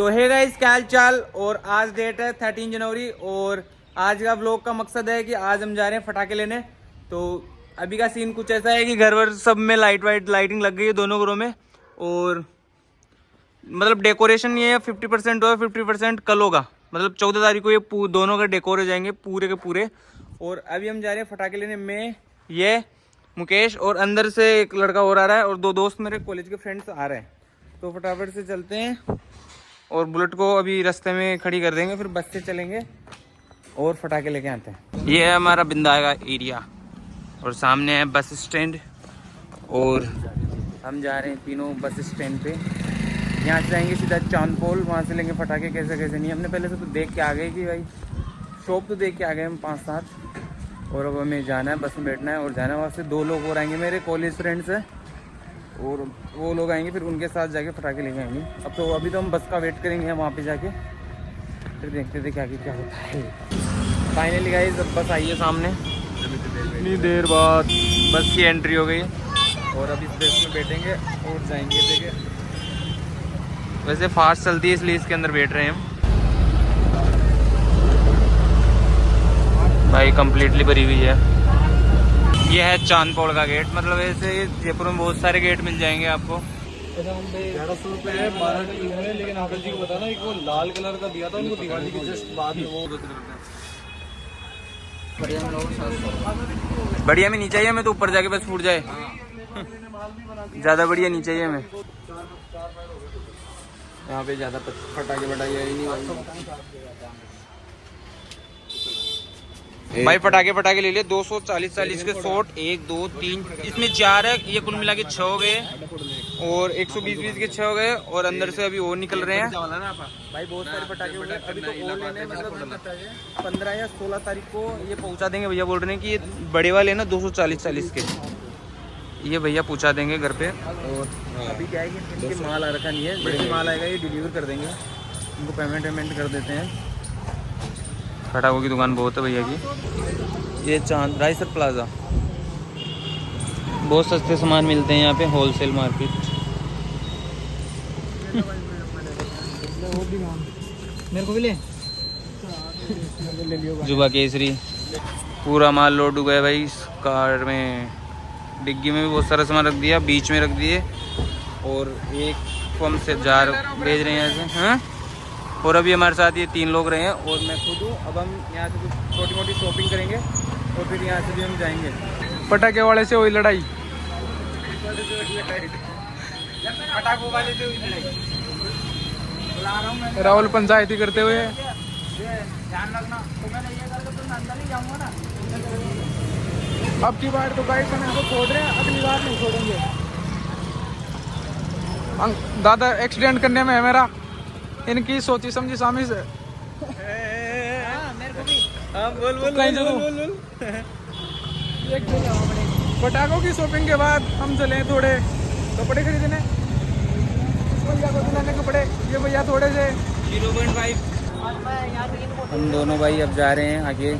तो है गाइस क्या हाल चाल। और आज डेट है 13 जनवरी और आज का व्लॉग का मकसद है कि आज हम जा रहे हैं फटाके लेने। तो अभी का सीन कुछ ऐसा है कि घर वर सब में लाइटिंग लग गई है दोनों घरों में। और मतलब डेकोरेशन ये 50% हुआ, 50% कल होगा। मतलब 14 तारीख को ये दोनों के डेकोर हो जाएंगे पूरे के पूरे। और अभी हम जा रहे हैं फटाके लेने में, ये मुकेश और अंदर से एक लड़का और आ रहा है और दो दोस्त मेरे कॉलेज के फ्रेंड्स आ रहे हैं। तो फटाफट से चलते हैं और बुलेट को अभी रास्ते में खड़ी कर देंगे, फिर बस से चलेंगे और फटाके लेके आते हैं। ये है हमारा बिंदा का एरिया और सामने है बस स्टैंड। और हम जा रहे हैं तीनों बस स्टैंड पे। यहाँ से जाएंगे सीधा चांदपोल, वहाँ से लेंगे फटाके। कैसे कैसे नहीं, हमने पहले से तो देख के आ गए कि भाई शॉप तो देख के आ गए हम 5-7। और अब हमें जाना है, बस में बैठना है और जाना है। वहाँ से 2 लोग और आएंगे मेरे कॉलेज फ्रेंड्स हैं और वो लोग आएंगे, फिर उनके साथ जाके फटाके लेके आएंगे। अब तो अभी तो हम बस का वेट करेंगे वहाँ पे जाके, फिर देखते थे क्या होता है। फाइनली गाइस अब बस आई है सामने, इतनी देर बाद बस की एंट्री हो गई और अभी इस बस में बैठेंगे और जाएंगे। देखे वैसे फास्ट चलती है इसलिए इसके अंदर बैठ रहे हैं हम। भाई कंप्लीटली भरी हुई है। ये है चांदपोल का गेट। मतलब ऐसे जयपुर में बहुत सारे गेट मिल जाएंगे आपको। 1100 रुपये है 12 किलो में, लेकिन आकर जी को बताना एक वो लाल कलर का दिया था उनको दिवाली की जस्ट बाद में, वो बढ़िया में नहीं चाहिए हमें, तो ऊपर जाके बस फूट जाए। ज़्यादा बढ़िया नहीं चाहिए हमें। यहाँ पे ज़्यादा फटाके बढ़ाई है ही नहीं भाई। फटाके ले लिए 240 के शॉट, 1 2 3 इसमें 4 है, ये कुल मिला के 6 हो गए और 120 के 6 हो गए। और अंदर से अभी और निकल रहे हैं भाई बहुत सारे फटाके हो गए। अभी तो और लेने मतलब 15 या 16 तारीख को ये पहुंचा देंगे। भैया बोल रहे हैं कि ये बड़े वाले ना 240 के ये भैया पहुंचा देंगे घर पे। और अभी क्या है कि इनके माल आ रखा नहीं है, जैसे माल आएगा ये डिलीवर कर देंगे, इनको पेमेंट कर देते हैं। फटाकों की दुकान बहुत है भैया की। ये चांद राइसर प्लाजा, बहुत सस्ते सामान मिलते हैं यहाँ पे, होलसेल मार्केट। मेरे को भी ले जुबा केसरी पूरा माल लोड हो गया भाई इस कार में। डिग्गी में भी बहुत सारा सामान रख दिया, बीच में रख दिए और एक फॉर्म से जार भेज रहे हैं ऐसे। हाँ और अभी हमारे साथ ये 3 लोग रहे हैं और मैं खुद हूँ। अब हम यहाँ से कुछ छोटी मोटी शॉपिंग करेंगे और फिर यहाँ से भी हम जाएंगे। पटाखे वाले से हुई लड़ाई, पटाखों वाले से हुई लड़ाई। राहुल पंचायती करते हुए। ध्यान रखना, तो मैं ये करके तो अंदर नहीं जाऊँगा ना। अब की बार तो गाइस हम इनको छोड़ रहे हैं, अगली बार नहीं छोड़ेंगे। दादा एक्सीडेंट करने में है मेरा, इनकी सोची समझी सामी से। मेरे को भी बोल पटाखों की शॉपिंग के बाद हम चले थोड़े कपड़े खरीदने। भैया को दिलाने कपड़े, ये भैया थोड़े से 0.5। हम दोनों भाई अब जा रहे हैं आगे।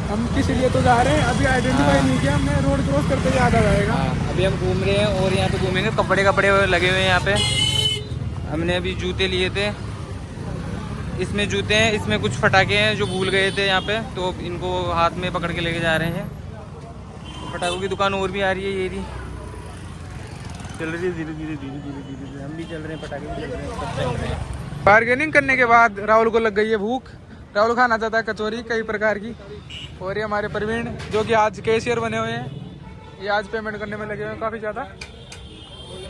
हम किस लिए तो जा रहे हैं, अभी आइडेंटिफाई नहीं किया हमने, रोड क्रॉस करते याद आ जाएगा। अभी हम घूम रहे हैं और यहाँ पे घूमेंगे। कपड़े लगे हुए हैं यहाँ पे। हमने अभी जूते लिए थे, इसमें जूते हैं, इसमें कुछ फटाके हैं जो भूल गए थे यहाँ पे, तो इनको हाथ में पकड़ के लेके जा रहे हैं। फटाकों की दुकान और भी आ रही है, ये भी चल रही है धीरे धीरे। हम भी चल रहे हैं, पटाखे भी चल रहे हैं, सब चल रहे हैं। बार्गेनिंग करने के बाद राहुल को लग गई है भूख। राहुल खाना चाहता है कचौरी कई प्रकार की। और ये हमारे प्रवीण जो कि आज कैशियर बने हुए हैं, ये आज पेमेंट करने में लगे हुए हैं।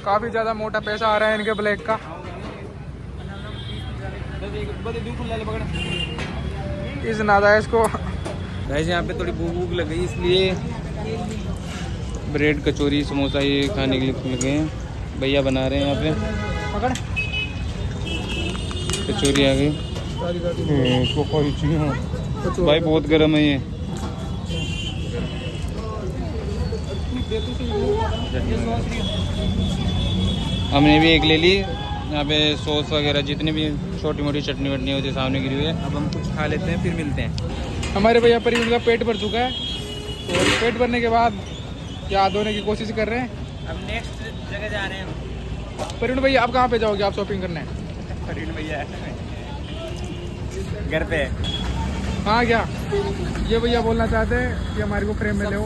काफ़ी ज़्यादा मोटा पैसा आ रहा है इनके ब्लैक का। इस नाजायज को वैसे यहाँ पे थोड़ी भूख लग गई इसलिए ब्रेड कचौरी समोसा ये खाने के लिए लगे हैं। भैया बना रहे हैं यहाँ पे। कचौरी आ गई भाई, बहुत गर्म है ये। हमने भी एक ले ली। यहाँ पे सॉस वगैरह जितनी भी छोटी मोटी चटनी वटनी होती है सामने गिरी हुई है। अब हम कुछ खा लेते हैं फिर मिलते हैं। हमारे भैया परिवीण का पेट भर चुका है और पेट भरने के बाद याद होने की कोशिश कर रहे हैं। अब नेक्स्ट जगह जा रहे हैं। परिवीण भैया आप कहाँ पे जाओगे, आप शॉपिंग करने? प्रवीण भैया घर पे। हाँ क्या ये भैया बोलना चाहते हैं कि हमारे को फ्रेम में ले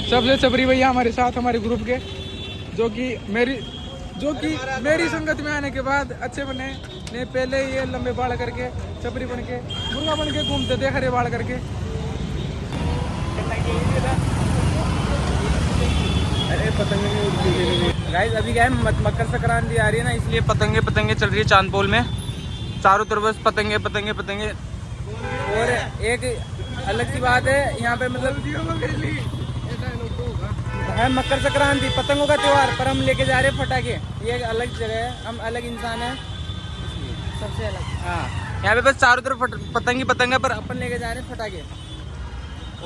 सबसे छपरी भैया हमारे साथ हमारे ग्रुप के, जो कि मेरी संगत में आने के बाद अच्छे बने। नहीं पहले ये लंबे बाल करके छपरी बन के मुर्गा बन के घूमते थे हरे बाल करके। अरे पतंगे गाइस अभी क्या है मकर संक्रांति आ रही है ना, इसलिए पतंगे चल रही है चांदपोल में, चारों तरफ बस पतंगे। और एक अलग सी बात है यहाँ पे, मतलब है मकर संक्रांति पतंगों का त्योहार, पर हम लेके जा रहे हैं फटाके। ये एक अलग जगह है, हम अलग इंसान है सबसे अलग। हाँ यहाँ पे बस चारों तरफ पतंग है, पर अपन लेके जा रहे हैं फटाके।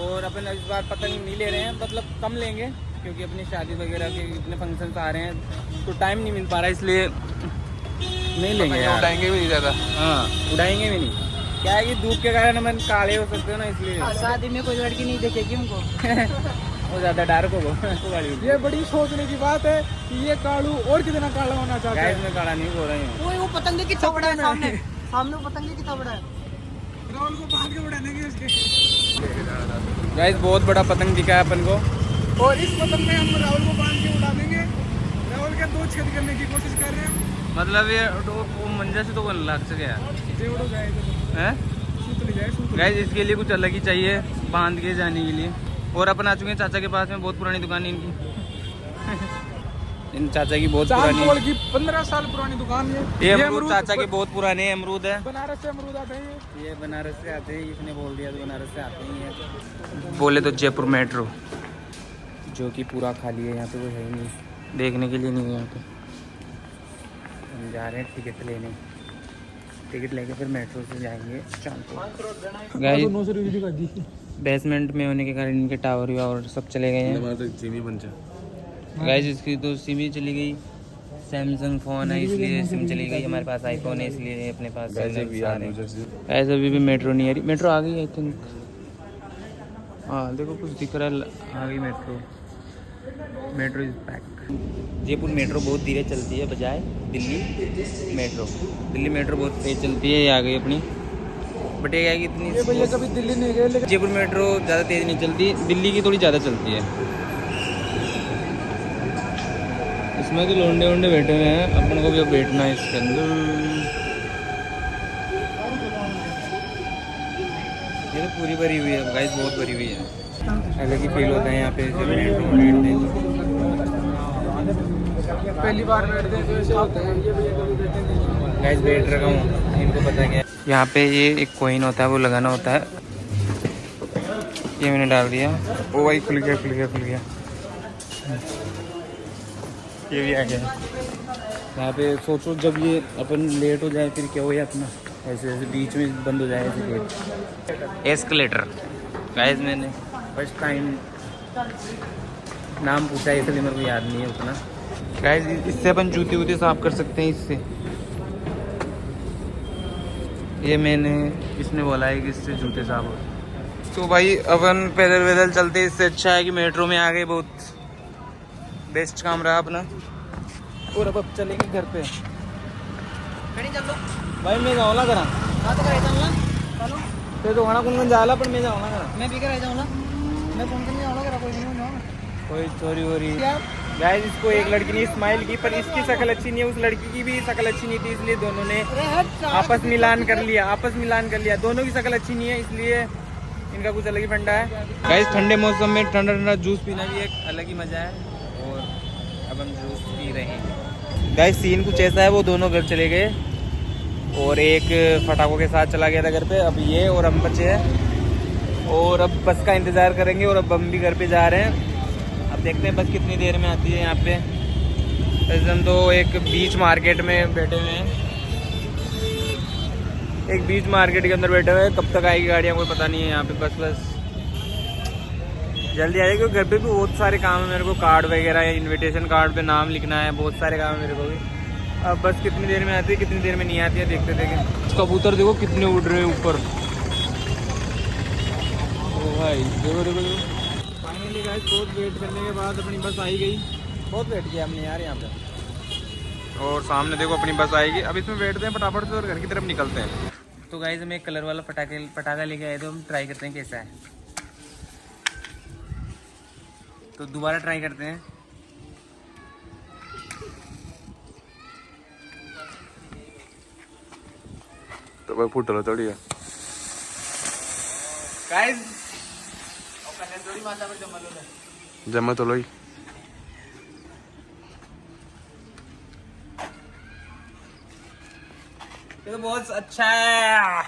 और अपन इस बार पतंग नहीं ले रहे हैं, मतलब कम लेंगे, क्योंकि अपनी शादी वगैरह के इतने फंक्शंस आ रहे हैं तो टाइम नहीं मिल पा रहा, इसलिए नहीं लेंगे। उड़ाएंगे भी नहीं ज़्यादा। हाँ उड़ाएंगे भी नहीं, क्या है कि धूप के कारण हम काले हो सकते हो ना, इसलिए। शादी में कोई लड़की नहीं देखेगी हमको। वो ज़्यादा डार्क होगा। ये बड़ी सोचने की बात है कि ये कालू और कितना काला होना चाहता है। मैं काला नहीं बोल रही हूँ। वो पतंगे कितना बड़ा है सामने वो पतंगे कितना बड़ा है। राहुल को बांध के उड़ाने के इसके। गाइस बहुत बड़ा पतंग दिखा है अपन को, और इस पतंग में हम राहुल को बांध के उड़ा देंगे। राहुल के 2 छेद करने की कोशिश कर रहे हैं। मतलब ये वो मंजा से तो कौन लग सके हैं। गाइस इसके लिए कुछ अलग ही चाहिए बांध के जाने के लिए। और अपन आ चुके हैं चाचा के पास में, बहुत पुरानी दुकान है इनकी। इन चाचा की बहुत पुरानी की 15 साल पुरानी दुकान है। ये अमरूद चाचा के बहुत पुराने अमरूद है। बनारस से अमरूद आते हैं। ये बनारस से आते हैं, इसने बोल दिया तो बनारस से आते ही हैं। बोले तो जयपुर मेट्रो, जो कि पूरा खाली है, यहाँ पे कोई है ही नहीं, देखने के लिए नहीं है यहाँ पे। हम जा रहे हैं टिकट लेने, टिकट लेके फिर मेट्रो से जाएंगे चांदपुर। गाइस बेसमेंट में होने के कारण इनके टावर वावर सब चले गए हैं। गाइस इसकी तो सिम ही चली गई, सैमसंग फ़ोन है इसलिए सिम चली गई। हमारे पास आईफोन है इसलिए अपने पास गाइस अभी भी मेट्रो नहीं आ रही। मेट्रो आ गई आई थिंक, हाँ देखो कुछ दिख रहा है, आ गई metro is pack. Jaipur metro बहुत धीरे चलती है बजाय दिल्ली मेट्रो। दिल्ली मेट्रो बहुत तेज चलती है, ये आ गई अपनी। बट ये है कि इतनी भैया कभी दिल्ली नहीं गए लेकिन जयपुर मेट्रो ज़्यादा तेज़ नहीं चलती, दिल्ली की थोड़ी ज़्यादा चलती है। इसमें तो लोंडे वोंडे बैठे हुए हैं, अपन को भी अब बैठना है इसके अंदर। ये तो पूरी भरी हुई है गाइस, बहुत भरी हुई है। अलग ही फील होता है यहाँ पे जब मेट्रो बैठते। पहली बार बैठते हैं तो ऐसा होता है। गाइस बैठ रखा हूँ, इनको पता क्या है। यहाँ पे ये एक कॉइन होता है, वो लगाना होता है। ये मैंने डाल दिया, वो भाई खुल गया। ये भी आ गया। यहाँ पे सोचो जब ये अपन लेट हो जाए फिर क्या हो अपना, ऐसे बीच में बंद हो जाए ऐसे गेट। एस्केलेटर गाइस मैंने फर्स्ट टाइम नाम पूछा है, इसलिए मेरे को याद नहीं है उतना। गाइस इससे अपन जूते वूते साफ कर सकते हैं इससे। ये मैंने इसने बोला है कि इससे जूते साफ हो। तो भाई अपन पैदल चलते, इससे अच्छा है कि मेट्रो में आ गए, बहुत बेस्ट काम रहा अपना। और अब चलेंगे घर पे। भाई मैं जाऊँ ना करा तो खाना कौन जाला, पर मैं जाऊँ ना करा, मैं भी कर जाऊँगा, मैं फोन करने जाऊँगा करा, कोई नहीं जाऊँगा। कोई चोरी हो रही है गाइस। इसको एक लड़की ने स्माइल की, पर इसकी शक्ल अच्छी नहीं है, उस लड़की की भी शक्ल अच्छी नहीं थी, इसलिए दोनों ने आपस मिलान कर लिया। दोनों की शक्ल अच्छी नहीं है, इसलिए इनका कुछ अलग ही फंडा है। गाइस ठंडे मौसम में ठंडा जूस पीना भी एक अलग ही मजा है, और अब हम जूस पी रहे हैं। गाइस सीन कुछ ऐसा है, वो दोनों घर चले गए और एक फटाकों के साथ चला गया था घर पे। अब ये और हम बचे हैं, और अब बस का इंतज़ार करेंगे, और अब हम भी घर पे जा रहे हैं। अब देखते हैं बस कितनी देर में आती है यहाँ पे। वैसे हम तो एक बीच मार्केट में बैठे हुए हैं, एक बीच मार्केट के अंदर बैठे हुए हैं। कब तक आएगी गाड़ियाँ कोई पता नहीं है यहाँ पे। बस जल्दी आएगी, क्योंकि घर पे भी बहुत सारे काम है मेरे को, कार्ड वगैरह, इनविटेशन कार्ड पे नाम लिखना है, बहुत सारे काम है मेरे को भी। अब बस कितनी देर में आती है कितनी देर में नहीं आती है, देखते देखें। कबूतर देखो कितने उड़ रहे हैं ऊपर। ओ भाई देखो। फाइनली गाइस बहुत वेट करने के बाद अपनी बस आई गई। बहुत वेट किया हमने यार यहाँ पे, और सामने देखो अपनी बस आएगी। अब इसमें बैठते हैं फटाफट से और घर की तरफ निकलते हैं। तो गाइस हम एक कलर वाला पटाखा लेके आए थे, हम ट्राई करते हैं कैसा है। तो दोबारा ट्राई करते हैं। तो भाई फुटलो थोड़ी है गाइस जमा तो लोई। ये तो बहुत अच्छा है।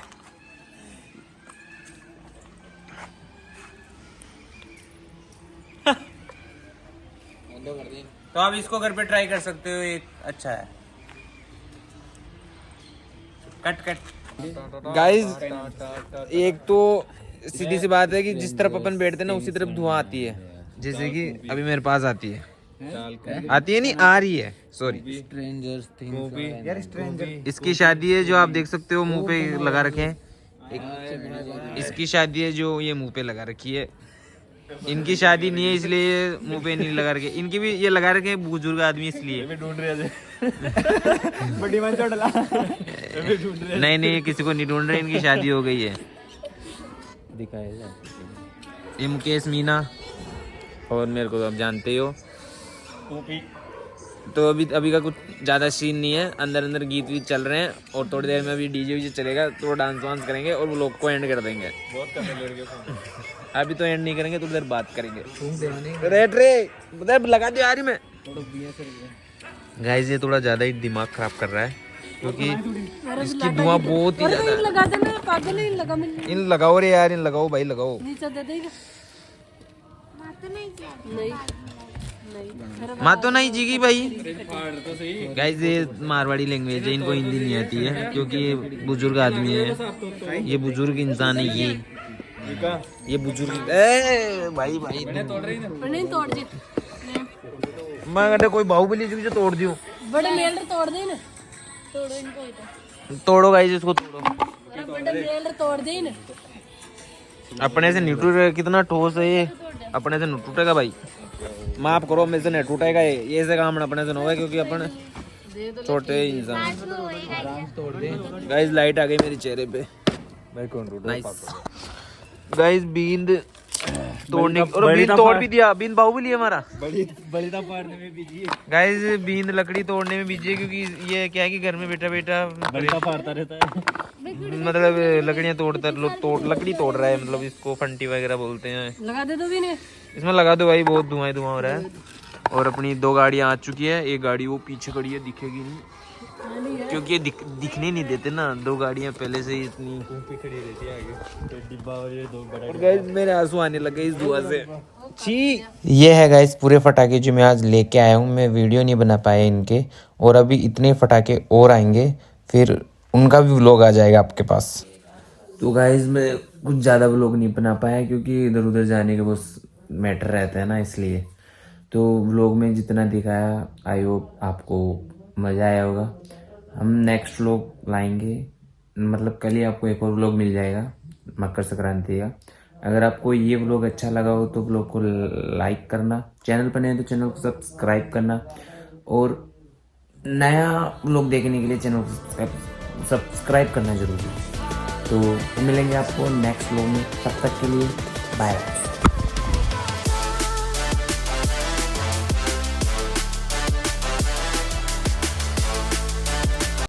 तो आप इसको घर पे ट्राई कर सकते हो, एक अच्छा है। कट गाइस एक तो सीधी सी बात है कि जिस तरफ अपन बैठते हैं ना उसी तरफ धुआं आती है, जैसे कि अभी मेरे पास आती है नहीं आ रही है, सॉरी। इसकी शादी है जो आप देख सकते हो मुंह पे लगा रखे हैं। इसकी शादी है जो ये मुंह पे लगा रखी है। इनकी शादी नहीं है इसलिए मुंह पे नहीं लगा रखे। इनकी भी ये लगा रखे हैं बुजुर्ग आदमी इसलिए ढूंढ रहे नहीं किसी को नहीं ढूंढ रहे, इनकी शादी हो गई है। ये मुकेश मीना और मेरे को आप जानते हो। तो अभी का कुछ ज़्यादा सीन नहीं है, अंदर अंदर गीत वीत चल रहे हैं और थोड़ी देर में अभी डीजे वीजे चलेगा तो डांस वांस करेंगे और वो लोग को एंड कर देंगे। अभी तो एंड नहीं करेंगे, थोड़ी देर बात करेंगे। रेट रे लगा दो यार मैं। गाइस ये थोड़ा ज़्यादा ही दिमाग खराब कर रहा है क्योंकि इसकी धुआं बहुत ही ज़्यादा। इन लगाओ रे यार, इन लगाओ भाई लगाओ। माँ तो नहीं जीगी भाई। गाइस ये मारवाड़ी लैंग्वेज है, इनको हिंदी नहीं आती है क्योंकि ये बुजुर्ग आदमी है, ये बुजुर्ग इंसान है। ये बुजुर्ग भाई नहीं तोड़ दी मैं कहते कोई बाहुबली जो तोड़ दियो बड़े मेल तोड़ दे ना। तोड़ो इनको, तोड़ो गाइस इसको तोड़ो। बड़े मेल तोड़ दे ना। अपने से नहीं टूटेगा, कितना ठोस है ये, अपने से नहीं टूटेगा भाई। माफ करो मेरे से नहीं टूटेगा ये से काम अपने से न होगा क्योंकि अपन छोटे इंसान। गाइस लाइट आ गई मेरे चेहरे पे। गाइस बींद तोड़ने और बींद तोड़ भी दिया। बींद बाहुबली है हमारा। बड़ी पाड़ने में बिजी है गाइस, बींद लकड़ी तोड़ने में बिजी है क्योंकि ये क्या है कि घर में बेटा फाड़ता रहता है। मतलब लकड़ियाँ लकड़ी तोड़ रहा है, मतलब इसको फंटी वगैरह बोलते हैं। लगा दे दो भी नहीं इसमें, लगा दो भाई, बहुत धुआं हो रहा है। और अपनी 2 गाड़ियाँ आ चुकी है। एक गाड़ी वो पीछे खड़ी है, दिखेगी नहीं क्योंकि ये दिखने नहीं देते ना। 2 गाड़ियाँ पहले से ही इतनी खड़ी रहती है आगे। और गाइस मेरे आंसू आने लगे इस धुआं से। छी ये है गाइस पूरे फटाके जो मैं आज लेके आया हूँ। मैं वीडियो नहीं बना पाया इनके, और अभी इतने फटाके और आएंगे, फिर उनका भी व्लॉग आ जाएगा आपके पास। तो गाइस मैं कुछ ज़्यादा व्लॉग नहीं बना पाया क्योंकि इधर उधर जाने के बहुत मैटर रहता है ना, इसलिए। तो व्लॉग में जितना दिखाया आई होप आपको मज़ा आया होगा। हम नेक्स्ट व्लॉग लाएंगे, मतलब कल ही आपको एक और व्लॉग मिल जाएगा मकर संक्रांति का। अगर आपको ये व्लॉग अच्छा लगा हो तो व्लॉग को लाइक करना, चैनल पर नए तो चैनल को सब्सक्राइब करना, और नया व्लॉग देखने के लिए चैनल को सब्सक्राइब करना जरूरी है। तो मिलेंगे आपको नेक्स्ट व्लॉग में, तब तक के लिए बाय।